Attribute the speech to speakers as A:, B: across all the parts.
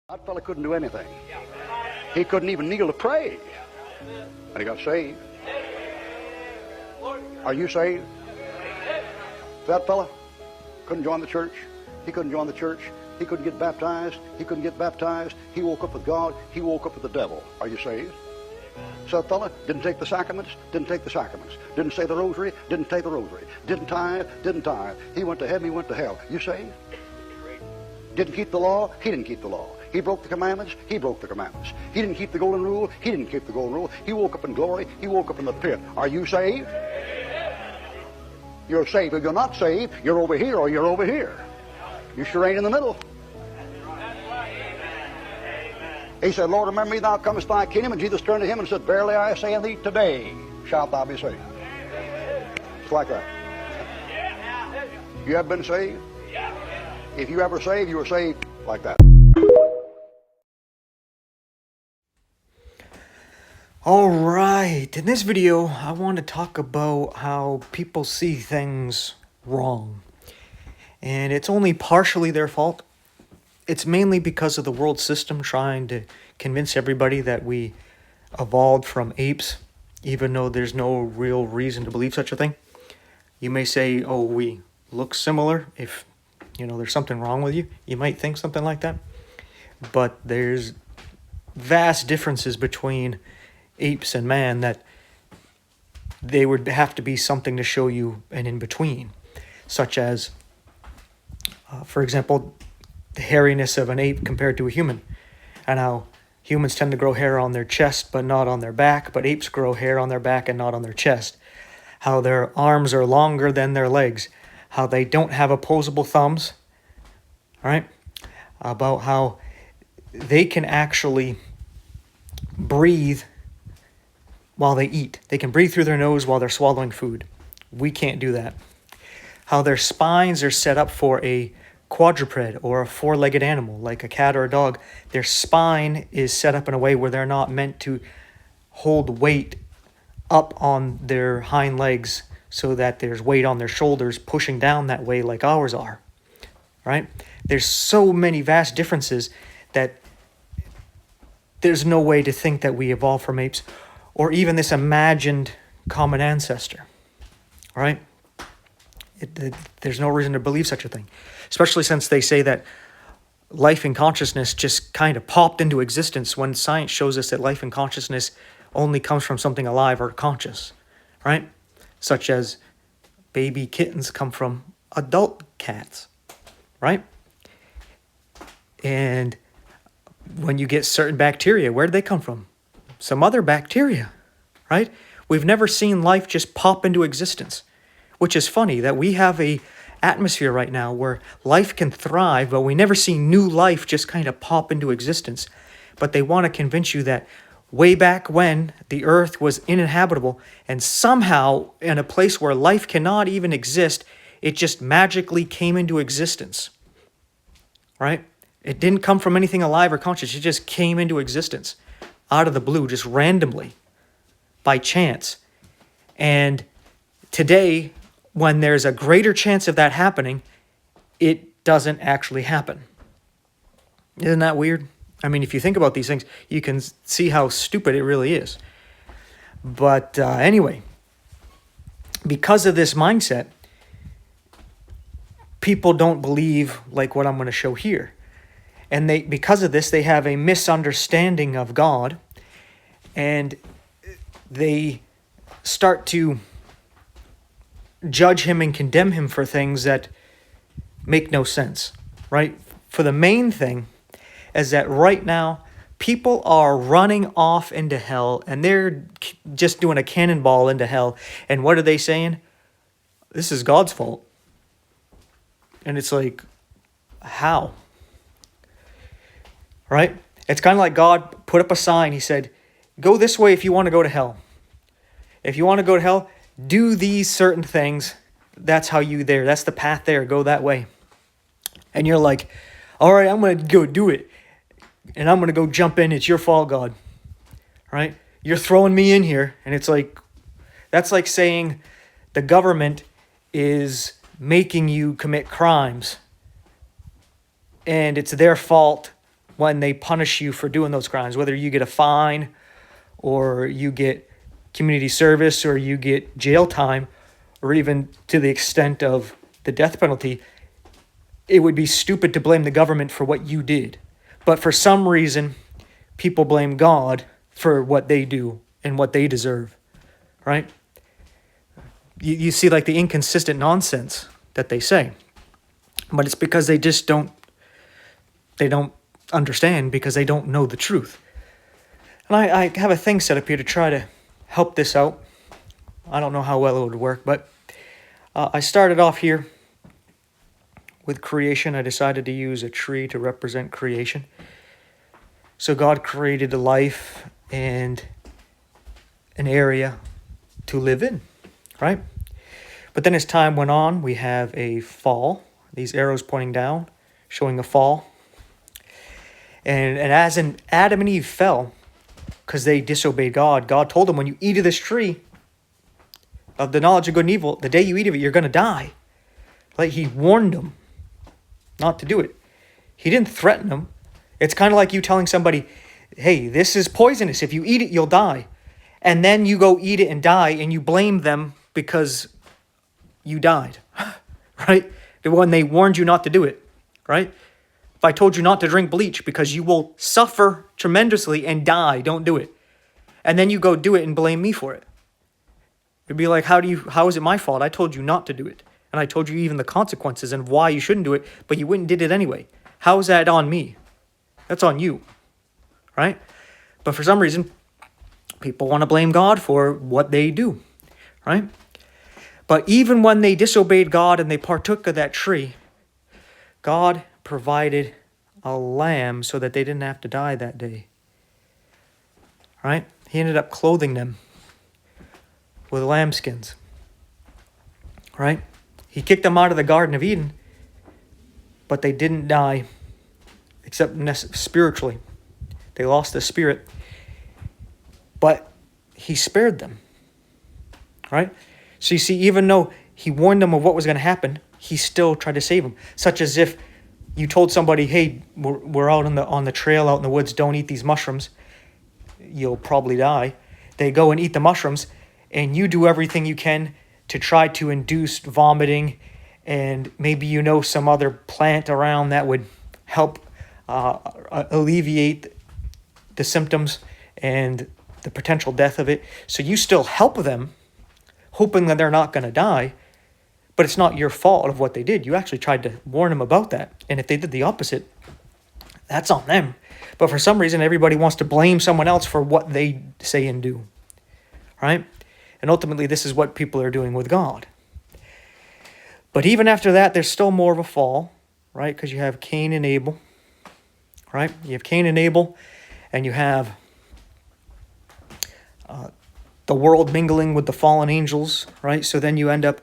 A: That fella couldn't do anything. He couldn't even kneel to pray. And he got saved. Are you saved? That fella couldn't join the church. He couldn't join the church. He couldn't get baptized. He couldn't get baptized. He woke up with God. He woke up with the devil. Are you saved? So that fella didn't take the sacraments, didn't take the sacraments. Didn't say the rosary, didn't take the rosary. Didn't tithe, didn't tithe. He went to heaven, he went to hell. You saved? Didn't keep the law, he didn't keep the law. He broke the commandments, he broke the commandments. He didn't keep the golden rule, he didn't keep the golden rule. He woke up in glory, he woke up in the pit. Are you saved? You're saved. If you're not saved, you're over here or you're over here. You sure ain't in the middle. He said, Lord, remember me, thou comest thy kingdom. And Jesus turned to him and said, verily I say unto thee, today shalt thou be saved. It's like that. You have been saved? If you ever saved, you were saved like that.
B: All right, in this video, I want to talk about how people see things wrong. And it's only partially their fault. It's mainly because of the world system trying to convince everybody that we evolved from apes, even though there's no real reason to believe such a thing. You may say, oh, we look similar. If, there's something wrong with you, you might think something like that. But there's vast differences between apes and man that they would have to be something to show you an in-between, such as, for example, the hairiness of an ape compared to a human, and how humans tend to grow hair on their chest but not on their back, but apes grow hair on their back and not on their chest, how their arms are longer than their legs, how they don't have opposable thumbs, all right, about how they can actually breathe while they eat. They can breathe through their nose while they're swallowing food. We can't do that. How their spines are set up for a quadruped or a four-legged animal like a cat or a dog. Their spine is set up in a way where they're not meant to hold weight up on their hind legs so that there's weight on their shoulders pushing down that way like ours are. Right? There's so many vast differences that there's no way to think that we evolved from apes or even this imagined common ancestor. All right? There's no reason to believe such a thing, especially since they say that life and consciousness just kind of popped into existence when science shows us that life and consciousness only comes from something alive or conscious, right? Such as baby kittens come from adult cats, right? And when you get certain bacteria, where did they come from? Some other bacteria, right? We've never seen life just pop into existence. Which is funny that we have a atmosphere right now where life can thrive, but we never see new life just kind of pop into existence. But they want to convince you that way back when the earth was uninhabitable and somehow in a place where life cannot even exist, it just magically came into existence. Right? It didn't come from anything alive or conscious. It just came into existence out of the blue, just randomly, by chance. And today, when there's a greater chance of that happening, it doesn't actually happen. Isn't that weird? I mean, if you think about these things, you can see how stupid it really is. But anyway, because of this mindset, people don't believe like what I'm going to show here. And because of this, they have a misunderstanding of God, and they start to judge him and condemn him for things that make no sense, right? For the main thing is that right now, people are running off into hell, and they're just doing a cannonball into hell. And what are they saying? This is God's fault. And it's like, how? Right? It's kind of like God put up a sign. He said, go this way if you want to go to hell. If you want to go to hell, do these certain things. That's how you there. That's the path there. Go that way. And you're like, all right, I'm going to go do it. And I'm going to go jump in. It's your fault, God. Right? You're throwing me in here. And it's like, that's like saying the government is making you commit crimes. And it's their fault when they punish you for doing those crimes, whether you get a fine or you get community service or you get jail time or even to the extent of the death penalty, it would be stupid to blame the government for what you did. But for some reason, people blame God for what they do and what they deserve, right? You see like the inconsistent nonsense that they say. But it's because they just don't understand, because they don't know the truth. And I have a thing set up here to try to help this out. I don't know how well it would work, but I started off here with creation. I decided to use a tree to represent creation. So God created a life and an area to live in, right? But then as time went on, we have a fall. These arrows pointing down, showing a fall. And as Adam and Eve fell, because they disobeyed God, God told them, when you eat of this tree of the knowledge of good and evil, the day you eat of it, you're going to die. Like he warned them not to do it. He didn't threaten them. It's kind of like you telling somebody, hey, this is poisonous. If you eat it, you'll die. And then you go eat it and die, and you blame them because you died, right? When they warned you not to do it, right? If I told you not to drink bleach because you will suffer tremendously and die, don't do it. And then you go do it and blame me for it. It'd be like, how is it my fault? I told you not to do it. And I told you even the consequences and why you shouldn't do it, but you went and did it anyway. How is that on me? That's on you, right? But for some reason, people want to blame God for what they do, right? But even when they disobeyed God and they partook of that tree, God provided a lamb so that they didn't have to die that day, right? He ended up clothing them with lambskins, right? He kicked them out of the Garden of Eden, but they didn't die, except spiritually. They lost the spirit, but he spared them, right? So you see, even though he warned them of what was going to happen, he still tried to save them. Such as if you told somebody, hey, we're out on the trail, out in the woods, don't eat these mushrooms, you'll probably die. They go and eat the mushrooms, and you do everything you can to try to induce vomiting, and maybe you know some other plant around that would help alleviate the symptoms and the potential death of it. So you still help them, hoping that they're not going to die, but it's not your fault of what they did. You actually tried to warn them about that. And if they did the opposite, that's on them. But for some reason, everybody wants to blame someone else for what they say and do, right? And ultimately, this is what people are doing with God. But even after that, there's still more of a fall, right? Because you have Cain and Abel, right? You have Cain and Abel, and you have the world mingling with the fallen angels, right? So then you end up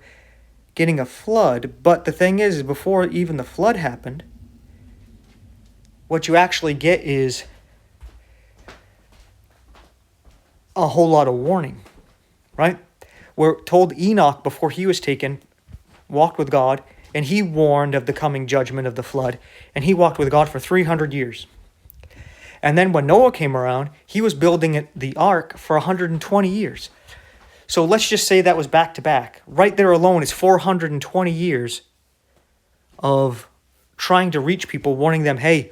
B: getting a flood. But the thing is, before even the flood happened, what you actually get is a whole lot of warning, right? We're told Enoch, before he was taken, walked with God, and he warned of the coming judgment of the flood, and he walked with God for 300 years. And then when Noah came around, he was building the ark for 120 years. So let's just say that was back to back. Right there alone is 420 years of trying to reach people, warning them, hey,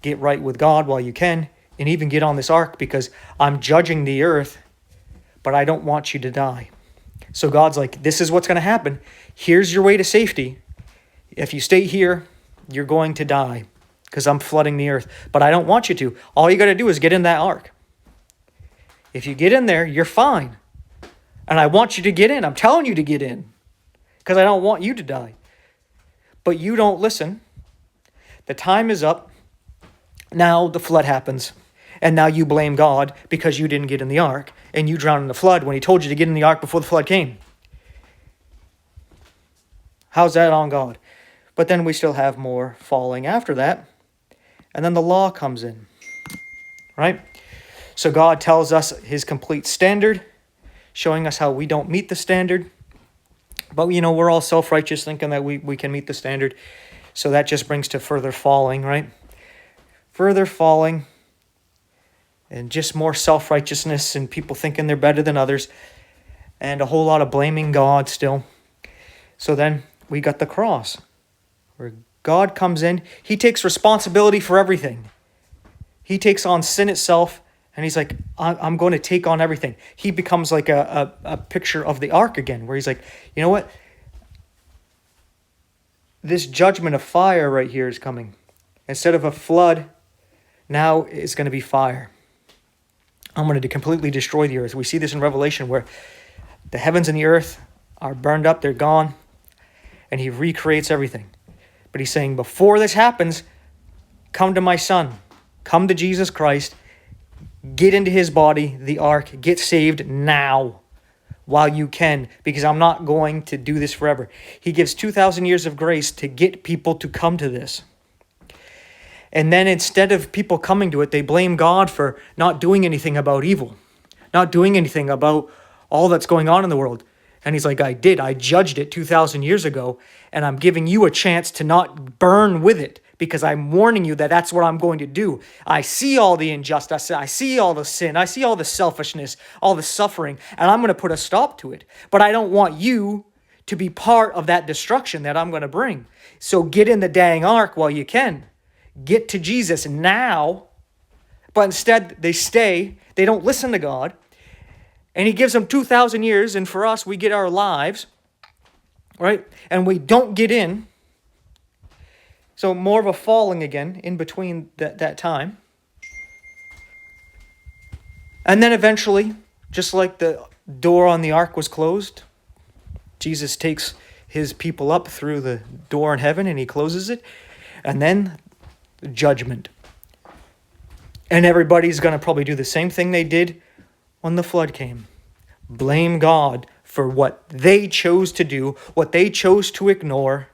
B: get right with God while you can, and even get on this ark because I'm judging the earth, but I don't want you to die. So God's like, this is what's going to happen. Here's your way to safety. If you stay here, you're going to die because I'm flooding the earth. But I don't want you to. All you got to do is get in that ark. If you get in there, you're fine. And I want you to get in. I'm telling you to get in because I don't want you to die. But you don't listen. The time is up. Now the flood happens. And now you blame God because you didn't get in the ark. And you drowned in the flood when he told you to get in the ark before the flood came. How's that on God? But then we still have more falling after that. And then the law comes in. Right? So God tells us his complete standard, showing us how we don't meet the standard. But, we're all self-righteous, thinking that we can meet the standard. So that just brings to further falling, right? further falling, and just more self-righteousness and people thinking they're better than others, and a whole lot of blaming God still. So then we got the cross, where God comes in. He takes responsibility for everything. He takes on sin itself, and he's like, I'm going to take on everything. He becomes like a picture of the ark again, where he's like, you know what? This judgment of fire right here is coming. Instead of a flood, now it's going to be fire. I'm going to completely destroy the earth. We see this in Revelation, where the heavens and the earth are burned up, they're gone, and he recreates everything. But he's saying, before this happens, come to my son, come to Jesus Christ, get into his body, the ark, get saved now while you can, because I'm not going to do this forever. He gives 2,000 years of grace to get people to come to this. And then instead of people coming to it, they blame God for not doing anything about evil, not doing anything about all that's going on in the world. And he's like, I did. I judged it 2,000 years ago, and I'm giving you a chance to not burn with it, because I'm warning you that that's what I'm going to do. I see all the injustice. I see all the sin. I see all the selfishness, all the suffering, and I'm going to put a stop to it. But I don't want you to be part of that destruction that I'm going to bring. So get in the dang ark while you can. Get to Jesus now. But instead, they stay. They don't listen to God. And he gives them 2,000 years, and for us, we get our lives, right? And we don't get in. So more of a falling again in between that time. And then eventually, just like the door on the ark was closed, Jesus takes his people up through the door in heaven and he closes it. And then judgment. And everybody's going to probably do the same thing they did when the flood came. Blame God for what they chose to do, what they chose to ignore.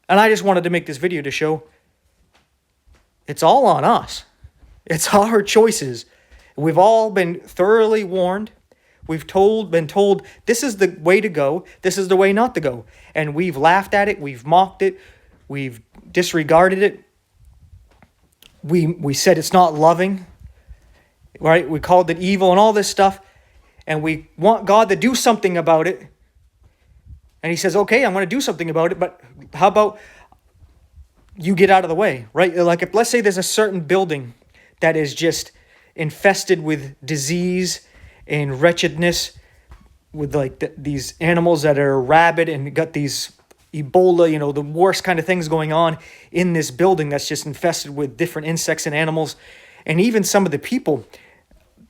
B: And I just wanted to make this video to show it's all on us. It's our choices. We've all been thoroughly warned. We've been told this is the way to go. This is the way not to go. And we've laughed at it. We've mocked it. We've disregarded it. We said it's not loving. Right? We called it evil and all this stuff. And we want God to do something about it. And he says, okay, I'm going to do something about it, but how about you get out of the way, right? Like, if let's say there's a certain building that is just infested with disease and wretchedness, with like these animals that are rabid and got these Ebola, the worst kind of things going on in this building that's just infested with different insects and animals, and even some of the people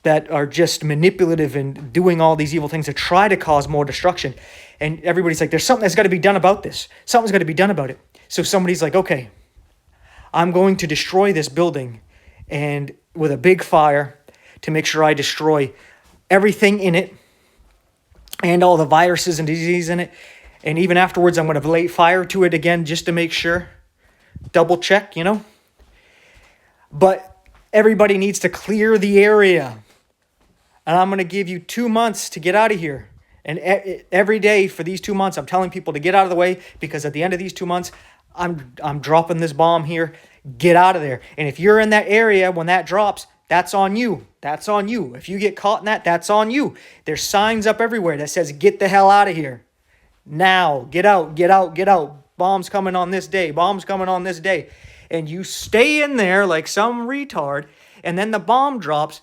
B: that are just manipulative and doing all these evil things to try to cause more destruction. And everybody's like, there's something that's got to be done about this. Something's got to be done about it. So somebody's like, okay, I'm going to destroy this building and with a big fire to make sure I destroy everything in it and all the viruses and diseases in it. And even afterwards, I'm going to lay fire to it again just to make sure. Double check, But everybody needs to clear the area. And I'm going to give you 2 months to get out of here. And every day for these 2 months, I'm telling people to get out of the way, because at the end of these 2 months, I'm dropping this bomb here. Get out of there. And if you're in that area when that drops, that's on you. That's on you. If you get caught in that, that's on you. There's signs up everywhere that says, get the hell out of here. Now, get out, get out, get out. Bombs coming on this day. Bombs coming on this day. And you stay in there like some retard, and then the bomb drops.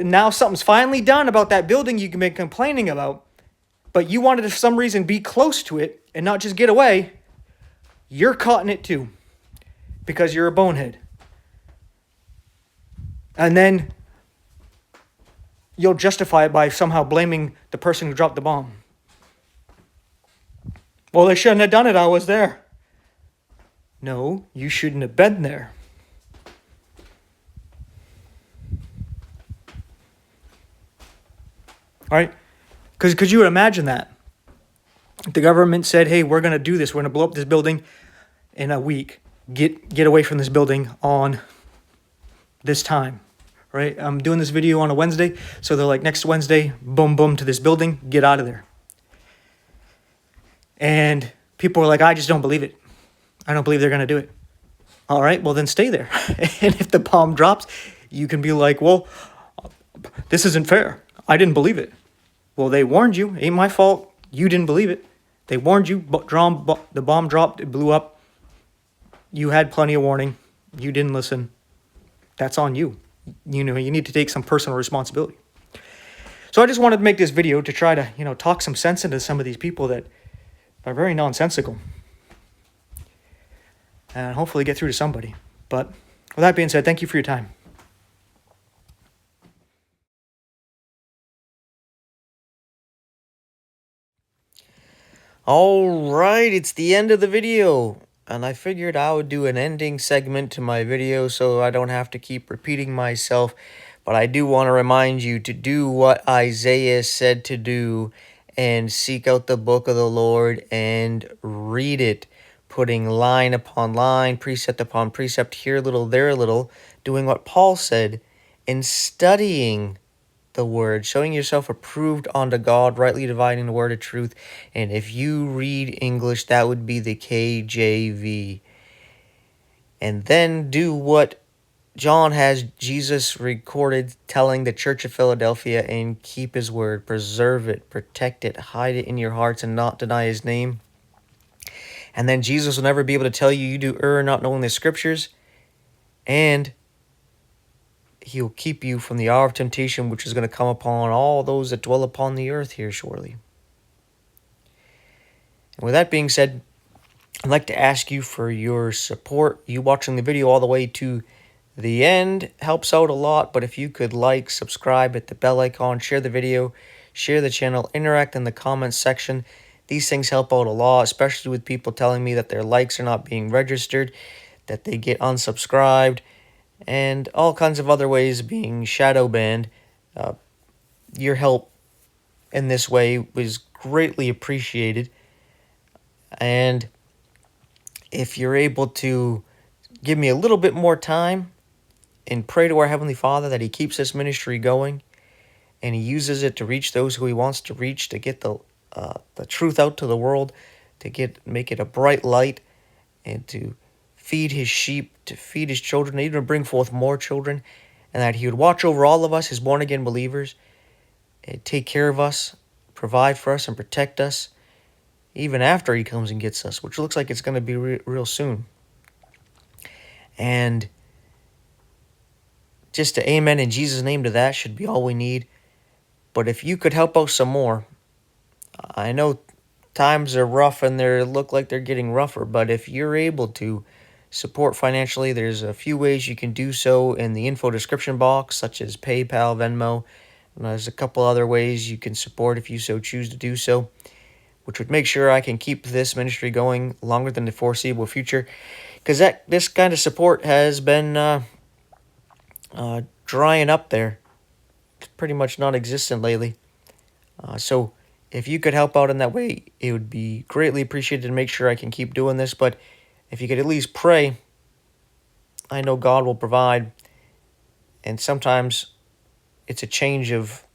B: Now something's finally done about that building you've been complaining about, but you wanted to, for some reason, be close to it and not just get away. You're caught in it too, because you're a bonehead. And then you'll justify it by somehow blaming the person who dropped the bomb. Well, they shouldn't have done it. I was there. No, you shouldn't have been there. All right? Because you would imagine that. If the government said, hey, we're going to do this. We're going to blow up this building in a week. Get away from this building on this time. Right? I'm doing this video on a Wednesday. So they're like, next Wednesday, boom, boom, to this building. Get out of there. And people are like, I just don't believe it. I don't believe they're going to do it. All right, well then stay there. And if the bomb drops, you can be like, well, this isn't fair. I didn't believe it. Well, they warned you. Ain't my fault. You didn't believe it. They warned you. The bomb dropped. It blew up. You had plenty of warning. You didn't listen. That's on you. You need to take some personal responsibility. So I just wanted to make this video to try to, talk some sense into some of these people that are very nonsensical. And hopefully get through to somebody. But with that being said, thank you for your time. All right, it's the end of the video. And I figured I would do an ending segment to my video so I don't have to keep repeating myself. But I do want to remind you to do what Isaiah said to do and seek out the book of the Lord and read it, putting line upon line, precept upon precept, here a little, there a little, doing what Paul said, and studying the word, showing yourself approved unto God, rightly dividing the word of truth. And if you read English, that would be the KJV. And then do what John has Jesus recorded telling the church of Philadelphia, and keep his word, preserve it, protect it, hide it in your hearts, and not deny his name. And then Jesus will never be able to tell you do err not knowing the scriptures, and he'll keep you from the hour of temptation, which is going to come upon all those that dwell upon the earth here shortly. And with that being said, I'd like to ask you for your support. You watching the video all the way to the end helps out a lot, but if you could like, subscribe, hit the bell icon, share the video, share the channel, interact in the comments section. These things help out a lot, especially with people telling me that their likes are not being registered, that they get unsubscribed, and all kinds of other ways being shadow banned. Your help in this way was greatly appreciated. And if you're able to give me a little bit more time and pray to our Heavenly Father that he keeps this ministry going and he uses it to reach those who he wants to reach, to get the truth out to the world, to make it a bright light, and to feed his sheep, to feed his children, even to bring forth more children, and that he would watch over all of us, his born-again believers, and take care of us, provide for us, and protect us, even after he comes and gets us, which looks like it's going to be real soon. And just to amen in Jesus' name to that should be all we need. But if you could help out some more, I know times are rough and they look like they're getting rougher, but if you're able to support financially, there's a few ways you can do so in the info description box, such as PayPal, Venmo, and there's a couple other ways you can support if you so choose to do so, which would make sure I can keep this ministry going longer than the foreseeable future, because this kind of support has been drying up there. It's pretty much non-existent lately. So if you could help out in that way, it would be greatly appreciated to make sure I can keep doing this. But if you could at least pray, I know God will provide. And sometimes it's a change of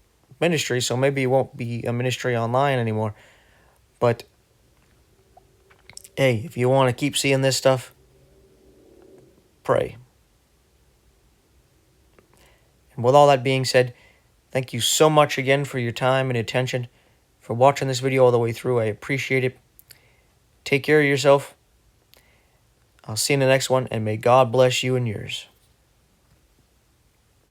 B: ministry, so maybe it won't be a ministry online anymore. But hey, if you want to keep seeing this stuff, pray. And with all that being said, thank you so much again for your time and attention, for watching this video all the way through. I appreciate it. Take care of yourself. I'll see you in the next one, and may God bless you and yours.